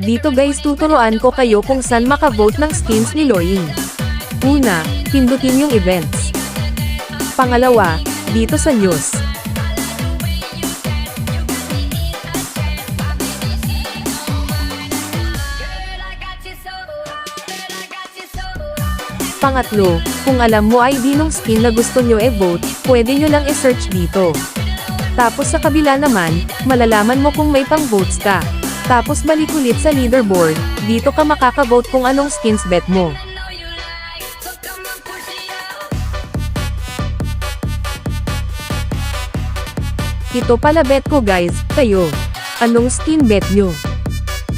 Dito guys tuturuan ko kayo kung saan makavote ng skins ni Loying. Una, pindutin yung events. Pangalawa, dito sa news. Pangatlo, kung alam mo ID nung skin na gusto nyo e-vote, pwede nyo lang i-search dito. Tapos sa kabila naman, malalaman mo kung may pang-votes ka. Tapos balik ulit sa leaderboard, dito ka makaka-vote kung anong skins bet mo. Ito pala bet ko guys, kayo. Anong skin bet nyo?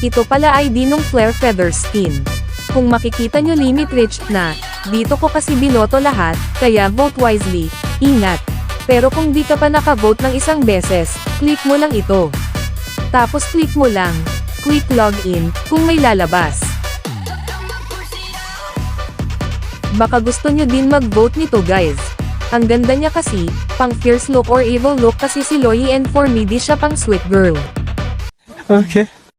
Ito pala ID nung Flare Feather skin. Kung makikita nyo limit reached na, dito ko kasi binoto lahat, kaya vote wisely, ingat. Pero kung di ka pa naka-vote ng isang beses, click mo lang ito. Tapos click mo lang, click login, kung may lalabas. Baka gusto nyo din mag-vote nito guys. Ang ganda niya kasi, pang fierce look or evil look kasi si Loyi and for me di siya pang sweet girl. Okay.